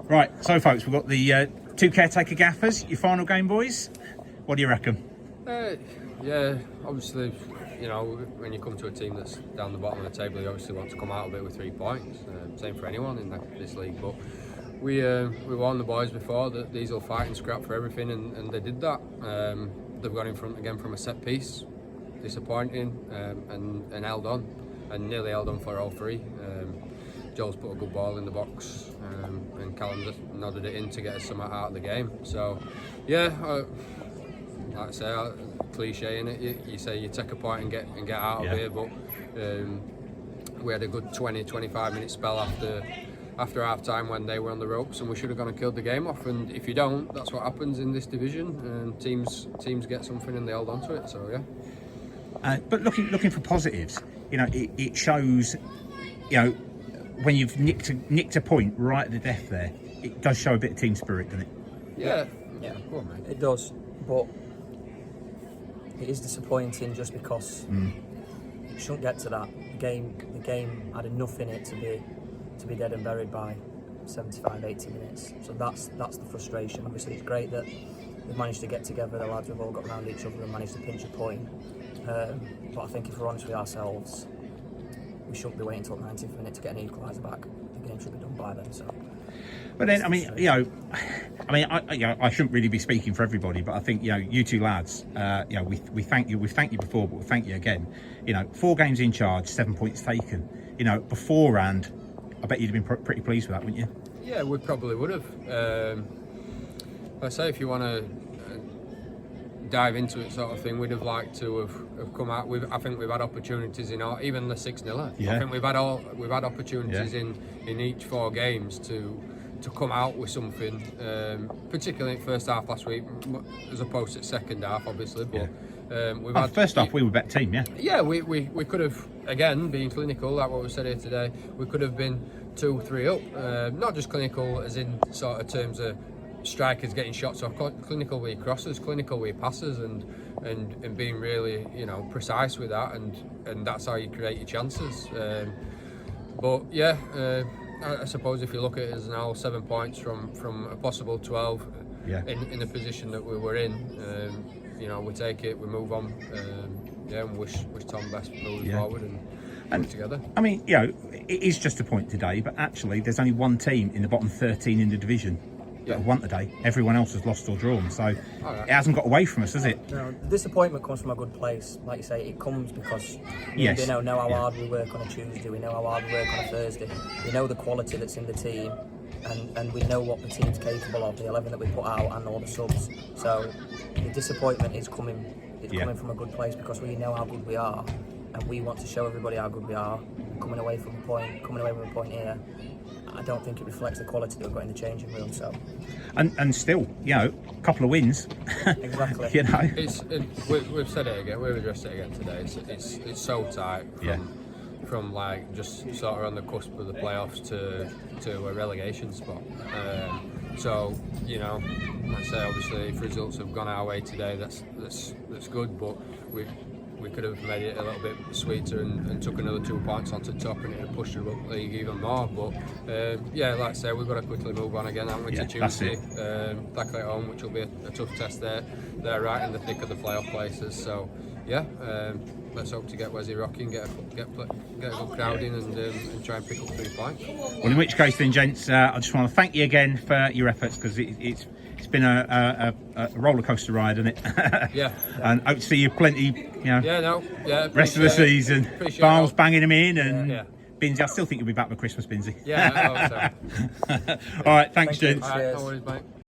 Right, so folks, we've got the two caretaker gaffers, your final game, boys. What do you reckon? Yeah, obviously, you know, when you come to a team that's down the bottom of the table, you obviously want to come out of it with 3 points. Same for anyone in this league. But we warned the boys before that these will fight and scrap for everything, and they did that. They've got in front again from a set piece, disappointing, and held on, and nearly held on for all 3. Joel's put a good ball in the box, and Callum just nodded it in to get us something out of the game. So, yeah, like I say, cliche in it. You say you take a point and get out of here, but we had a good 20-25 minute spell after half time when they were on the ropes, and we should have gone and killed the game off. And if you don't, that's what happens in this division. Teams get something and they hold on to it. So yeah. But looking for positives, you know, it shows, you know, when you've nicked a point right at the death there, it does show a bit of team spirit, doesn't it? Yeah. Go on, mate. It does, but it is disappointing just because it shouldn't get to that. The game had enough in it to be dead and buried by 75-80 minutes. So that's the frustration. Obviously, it's great that we've managed to get together. The lads have all got around each other and managed to pinch a point. But I think if we're honest with ourselves, we shouldn't be waiting until the 90th minute to get an equaliser back. The game should be done by then. So. But then, I mean, I shouldn't really be speaking for everybody, but I think, you know, you two lads, you know, we thank you. We've thanked you before, but we thank you again. You know, 4 games in charge, 7 points taken. You know, beforehand, I bet you'd have been pretty pleased with that, wouldn't you? Yeah, we probably would have. I say if you want to dive into it, sort of thing, we'd have liked to have come out. I think we've had opportunities in even the 6-0. Yeah. I think we've had opportunities in each 4 games to come out with something, particularly in the first half last week, as opposed to second half, obviously. But we've had first half we were a better team, yeah. Yeah, we could have, again, being clinical, like what we said here today. We could have been 2-3 up. Not just clinical as in sort of terms of strikers getting shots off, clinical with crosses, clinical with passes, and being really, you know, precise with that, and that's how you create your chances. But yeah, I suppose if you look at it as now 7 points from a possible 12, in the position that we were in, you know, we take it, we move on, and wish Tom best moving forward and work together. I mean, you know, it is just a point today, but actually there's only one team in the bottom 13 in the division that have won today. Everyone else has lost or drawn, so it hasn't got away from us, has it? No, the disappointment comes from a good place. Like you say, it comes because we know how hard we work on a Tuesday, we know how hard we work on a Thursday, we know the quality that's in the team, and we know what the team's capable of, the 11 that we put out and all the subs. So the disappointment is coming from a good place because we know how good we are, and we want to show everybody how good we are. Coming away with a point here, I don't think it reflects the quality that we've got in the changing room. So, and still, you know, a couple of wins. Exactly. You know, we've said it again. We've addressed it again today. It's so tight. From like just sort of on the cusp of the playoffs to a relegation spot. So, you know, like I say, obviously if results have gone our way today, that's good. But we could have made it a little bit sweeter and took another 2 points onto top, and it would push the league even more. But yeah, like I say, we've got to quickly move on again, haven't we, to Tuesday. Back at home, which will be a tough test there. They're right in the thick of the playoff places. So yeah, let's hope to get Wesley rocking, get a good crowd in, and try and pick up 3 points. Well, in which case then, gents, I just want to thank you again for your efforts, because it's been a roller coaster ride, isn't it? Yeah. And hope to see you plenty, you know. Rest of the season. Barnes banging them in, and Binsey, I still think you'll be back for Christmas, Binsey. Yeah, I hope so. All right, thanks, gents. All right, no worries, mate.